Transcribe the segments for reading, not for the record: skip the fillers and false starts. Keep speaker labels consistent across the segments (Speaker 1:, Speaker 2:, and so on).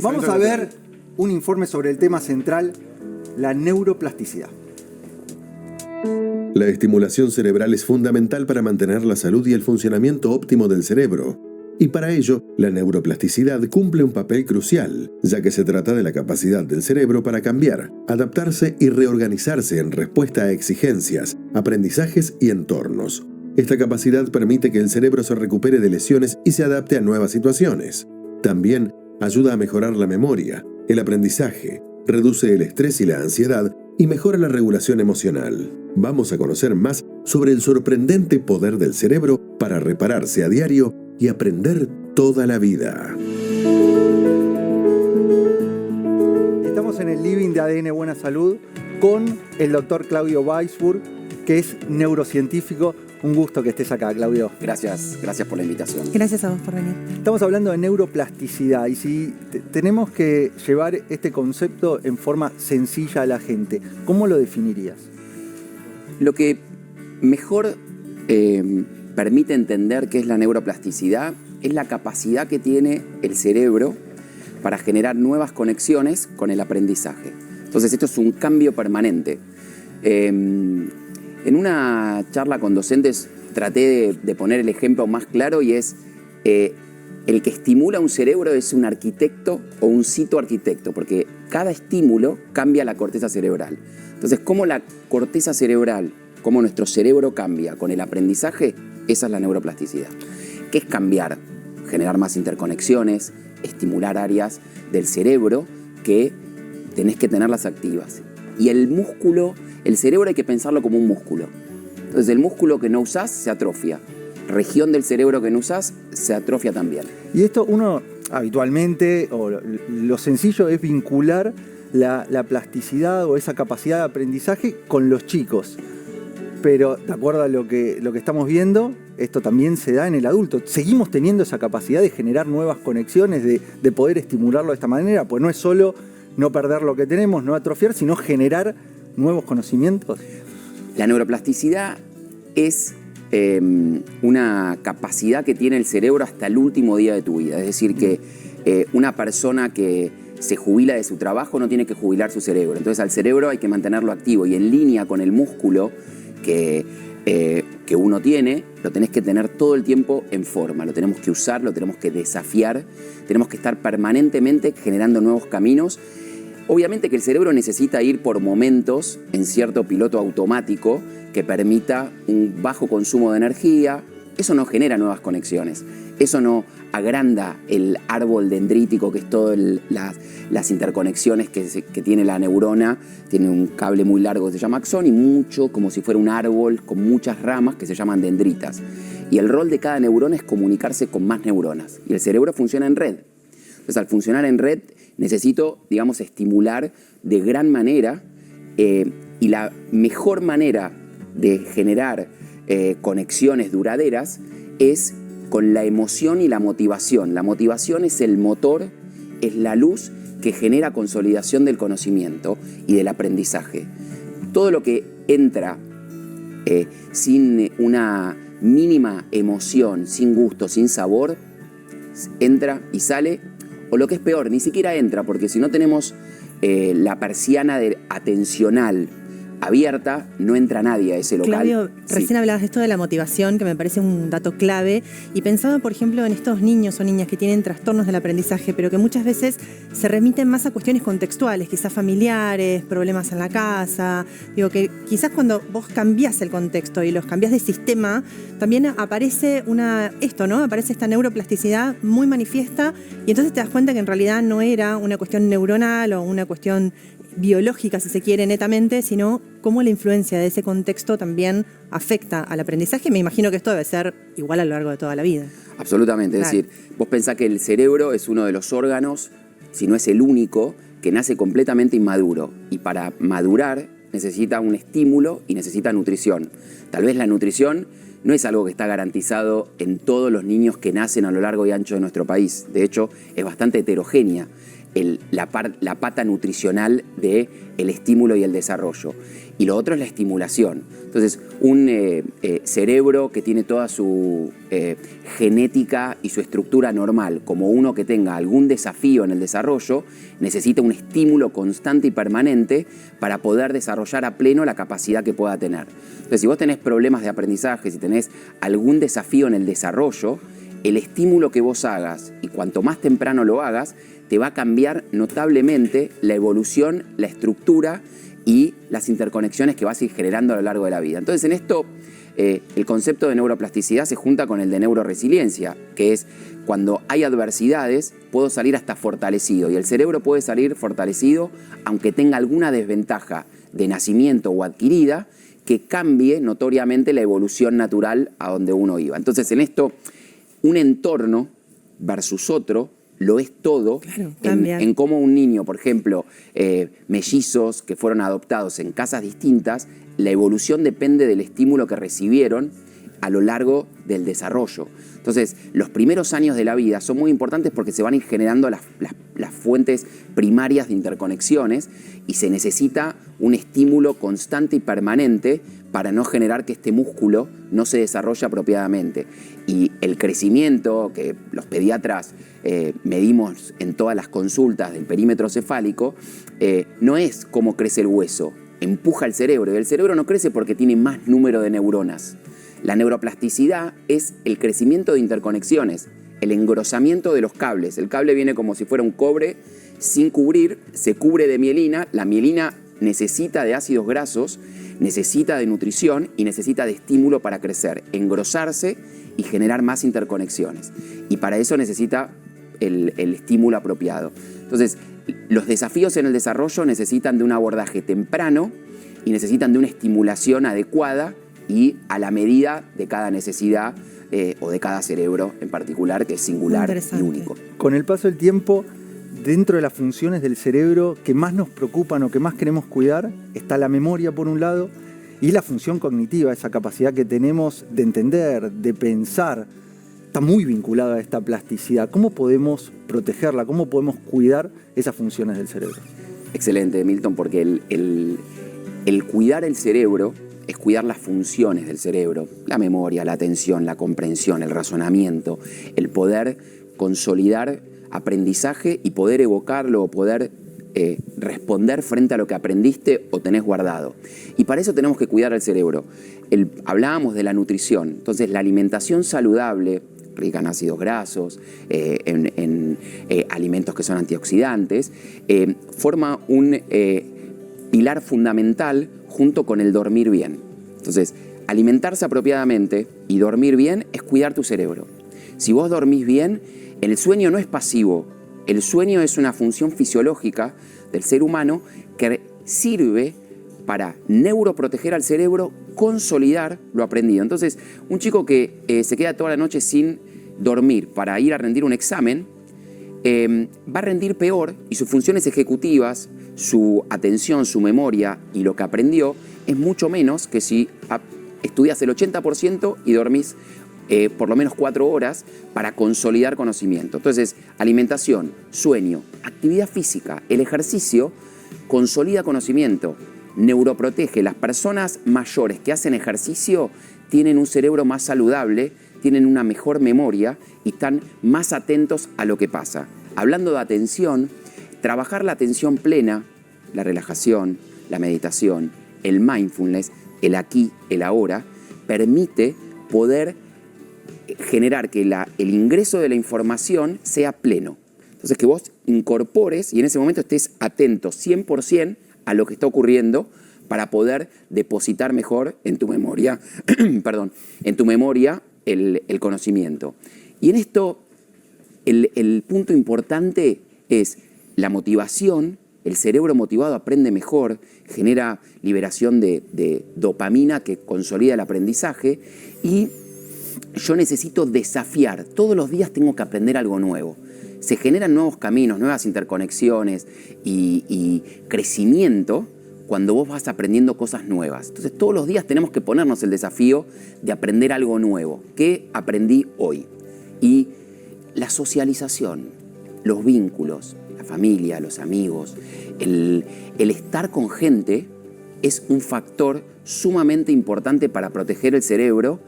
Speaker 1: Vamos a ver un informe sobre el tema central, la neuroplasticidad.
Speaker 2: La estimulación cerebral es fundamental para mantener la salud y el funcionamiento óptimo del cerebro. Y para ello, la neuroplasticidad cumple un papel crucial, ya que se trata de la capacidad del cerebro para cambiar, adaptarse y reorganizarse en respuesta a exigencias, aprendizajes y entornos. Esta capacidad permite que el cerebro se recupere de lesiones y se adapte a nuevas situaciones. También ayuda a mejorar la memoria, el aprendizaje, reduce el estrés y la ansiedad y mejora la regulación emocional. Vamos a conocer más sobre el sorprendente poder del cerebro para repararse a diario y aprender toda la vida.
Speaker 1: Estamos en el living de ADN Buena Salud con el doctor Claudio Weisburg, que es neurocientífico. Un gusto que estés acá, Claudio.
Speaker 3: Gracias por la invitación.
Speaker 4: Gracias a vos por venir.
Speaker 1: Estamos hablando de neuroplasticidad y si tenemos que llevar este concepto en forma sencilla a la gente, ¿cómo lo definirías?
Speaker 3: Lo que mejor permite entender qué es la neuroplasticidad es la capacidad que tiene el cerebro para generar nuevas conexiones con el aprendizaje. Entonces esto es un cambio permanente. En una charla con docentes traté de poner el ejemplo más claro y es el que estimula un cerebro es un arquitecto o un citoarquitecto, porque cada estímulo cambia la corteza cerebral. Entonces, cómo la corteza cerebral, cómo nuestro cerebro cambia con el aprendizaje, esa es la neuroplasticidad. ¿Qué es cambiar? Generar más interconexiones, estimular áreas del cerebro que tenés que tenerlas activas. Y el músculo, el cerebro hay que pensarlo como un músculo. Entonces el músculo que no usás se atrofia. Región del cerebro que no usás se atrofia también.
Speaker 1: Y esto uno habitualmente, o lo sencillo es vincular la plasticidad o esa capacidad de aprendizaje con los chicos. Pero de acuerdo a lo que estamos viendo, esto también se da en el adulto. Seguimos teniendo esa capacidad de generar nuevas conexiones, de poder estimularlo de esta manera, pues no es solo no perder lo que tenemos, no atrofiar, sino generar nuevos conocimientos.
Speaker 3: La neuroplasticidad es una capacidad que tiene el cerebro hasta el último día de tu vida. Es decir, que una persona que se jubila de su trabajo no tiene que jubilar su cerebro. Entonces al cerebro hay que mantenerlo activo y en línea con el músculo que uno tiene, lo tenés que tener todo el tiempo en forma. Lo tenemos que usar, lo tenemos que desafiar, tenemos que estar permanentemente generando nuevos caminos. Obviamente que el cerebro necesita ir por momentos en cierto piloto automático que permita un bajo consumo de energía. Eso no genera nuevas conexiones. Eso no agranda el árbol dendrítico, que es todas las interconexiones que tiene la neurona. Tiene un cable muy largo que se llama axón y mucho, como si fuera un árbol con muchas ramas que se llaman dendritas. Y el rol de cada neurona es comunicarse con más neuronas. Y el cerebro funciona en red. Entonces, al funcionar en red, necesito, digamos, estimular de gran manera y la mejor manera de generar conexiones duraderas es con la emoción y la motivación. La motivación es el motor, es la luz que genera consolidación del conocimiento y del aprendizaje. Todo lo que entra sin una mínima emoción, sin gusto, sin sabor, entra y sale. O lo que es peor, ni siquiera entra, porque si no tenemos la persiana atencional abierta, no entra nadie a ese local.
Speaker 4: Claudio, recién hablabas de esto de la motivación, que me parece un dato clave, y pensaba, por ejemplo, en estos niños o niñas que tienen trastornos del aprendizaje, pero que muchas veces se remiten más a cuestiones contextuales, quizás familiares, problemas en la casa. Digo que quizás cuando vos cambiás el contexto y los cambiás de sistema, también aparece aparece esta neuroplasticidad muy manifiesta, y entonces te das cuenta que en realidad no era una cuestión neuronal o una cuestión biológica, si se quiere, netamente, sino cómo la influencia de ese contexto también afecta al aprendizaje. Me imagino que esto debe ser igual a lo largo de toda la vida.
Speaker 3: Absolutamente.
Speaker 4: Claro.
Speaker 3: Es decir, vos pensás que el cerebro es uno de los órganos, si no es el único, que nace completamente inmaduro. Y para madurar necesita un estímulo y necesita nutrición. Tal vez la nutrición no es algo que está garantizado en todos los niños que nacen a lo largo y ancho de nuestro país. De hecho, es bastante heterogénea. la pata nutricional del estímulo y el desarrollo. Y lo otro es la estimulación. Entonces, un cerebro que tiene toda su genética y su estructura normal, como uno que tenga algún desafío en el desarrollo, necesita un estímulo constante y permanente para poder desarrollar a pleno la capacidad que pueda tener. Entonces, si vos tenés problemas de aprendizaje, si tenés algún desafío en el desarrollo, el estímulo que vos hagas, y cuanto más temprano lo hagas, te va a cambiar notablemente la evolución, la estructura y las interconexiones que vas a ir generando a lo largo de la vida. Entonces, en esto, el concepto de neuroplasticidad se junta con el de neuroresiliencia, que es cuando hay adversidades, puedo salir hasta fortalecido. Y el cerebro puede salir fortalecido aunque tenga alguna desventaja de nacimiento o adquirida que cambie notoriamente la evolución natural a donde uno iba. Entonces, en esto, un entorno versus otro lo es todo.
Speaker 4: Claro,
Speaker 3: en cómo un niño, por ejemplo, mellizos que fueron adoptados en casas distintas, la evolución depende del estímulo que recibieron a lo largo del desarrollo. Entonces, los primeros años de la vida son muy importantes porque se van a ir generando las fuentes primarias de interconexiones y se necesita un estímulo constante y permanente para no generar que este músculo no se desarrolle apropiadamente. Y el crecimiento que los pediatras medimos en todas las consultas del perímetro cefálico no es cómo crece el hueso, empuja el cerebro. Y el cerebro no crece porque tiene más número de neuronas. La neuroplasticidad es el crecimiento de interconexiones, el engrosamiento de los cables. El cable viene como si fuera un cobre sin cubrir, se cubre de mielina. La mielina necesita de ácidos grasos, necesita de nutrición y necesita de estímulo para crecer, engrosarse y generar más interconexiones. Y para eso necesita el estímulo apropiado. Entonces, los desafíos en el desarrollo necesitan de un abordaje temprano y necesitan de una estimulación adecuada y a la medida de cada necesidad o de cada cerebro en particular, que es singular y único.
Speaker 1: Con el paso del tiempo, dentro de las funciones del cerebro que más nos preocupan o que más queremos cuidar, está la memoria por un lado y la función cognitiva, esa capacidad que tenemos de entender, de pensar, está muy vinculada a esta plasticidad. ¿Cómo podemos protegerla? ¿Cómo podemos cuidar esas funciones del cerebro?
Speaker 3: Excelente, Milton, porque el cuidar el cerebro es cuidar las funciones del cerebro, la memoria, la atención, la comprensión, el razonamiento, el poder consolidar aprendizaje y poder evocarlo o poder responder frente a lo que aprendiste o tenés guardado. Y para eso tenemos que cuidar el cerebro. Hablábamos de la nutrición, entonces la alimentación saludable, rica en ácidos grasos, en alimentos que son antioxidantes, forma un pilar fundamental junto con el dormir bien. Entonces, alimentarse apropiadamente y dormir bien es cuidar tu cerebro. Si vos dormís bien, el sueño no es pasivo. El sueño es una función fisiológica del ser humano que sirve para neuroproteger al cerebro, consolidar lo aprendido. Entonces, un chico que se queda toda la noche sin dormir para ir a rendir un examen, va a rendir peor y sus funciones ejecutivas, su atención, su memoria y lo que aprendió es mucho menos que si estudias el 80% y dormís por lo menos 4 horas para consolidar conocimiento. Entonces, alimentación, sueño, actividad física, el ejercicio consolida conocimiento, neuroprotege. Las personas mayores que hacen ejercicio tienen un cerebro más saludable, tienen una mejor memoria y están más atentos a lo que pasa. Hablando de atención, trabajar la atención plena, la relajación, la meditación, el mindfulness, el aquí, el ahora, permite poder generar que el ingreso de la información sea pleno. Entonces, que vos incorpores y en ese momento estés atento 100% a lo que está ocurriendo para poder depositar mejor en tu memoria, en tu memoria el conocimiento. Y en esto, el punto importante es la motivación. El cerebro motivado aprende mejor, genera liberación de dopamina que consolida el aprendizaje y yo necesito desafiar. Todos los días tengo que aprender algo nuevo. Se generan nuevos caminos, nuevas interconexiones y crecimiento cuando vos vas aprendiendo cosas nuevas. Entonces todos los días tenemos que ponernos el desafío de aprender algo nuevo. ¿Qué aprendí hoy? Y la socialización, los vínculos, la familia, los amigos. El estar con gente es un factor sumamente importante para proteger el cerebro,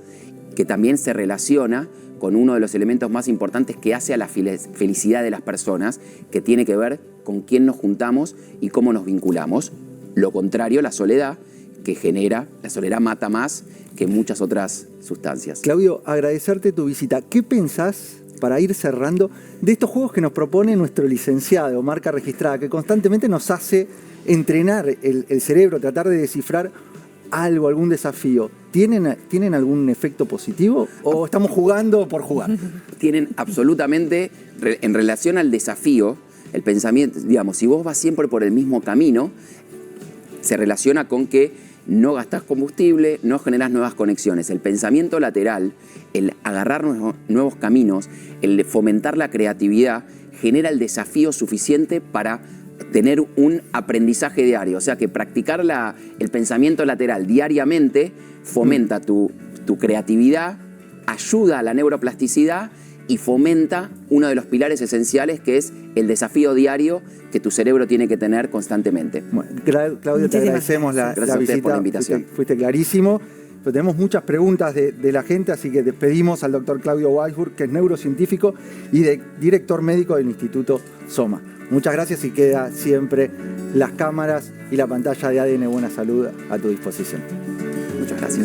Speaker 3: que también se relaciona con uno de los elementos más importantes que hace a la felicidad de las personas, que tiene que ver con quién nos juntamos y cómo nos vinculamos. Lo contrario, la soledad mata más que muchas otras sustancias.
Speaker 1: Claudio, agradecerte tu visita. ¿Qué pensás, para ir cerrando, de estos juegos que nos propone nuestro licenciado, Marca Registrada, que constantemente nos hace entrenar el cerebro, tratar de descifrar algo, algún desafío? ¿Tienen algún efecto positivo o estamos jugando por jugar?
Speaker 3: Tienen absolutamente, en relación al desafío, el pensamiento, digamos, si vos vas siempre por el mismo camino, se relaciona con que no gastás combustible, no generás nuevas conexiones. El pensamiento lateral, el agarrar nuevos caminos, el fomentar la creatividad, genera el desafío suficiente para tener un aprendizaje diario. O sea que practicar el pensamiento lateral diariamente fomenta tu creatividad, ayuda a la neuroplasticidad y fomenta uno de los pilares esenciales, que es el desafío diario que tu cerebro tiene que tener constantemente.
Speaker 1: Bueno, Claudio, te agradecemos la
Speaker 3: Gracias a ustedes
Speaker 1: visita.
Speaker 3: por la invitación.
Speaker 1: Fuiste clarísimo. Pero tenemos muchas preguntas de la gente, así que despedimos al doctor Claudio Weisburd, que es neurocientífico y director médico del Instituto Soma. Muchas gracias y queda siempre las cámaras y la pantalla de ADN Buena Salud a tu disposición.
Speaker 3: Muchas gracias.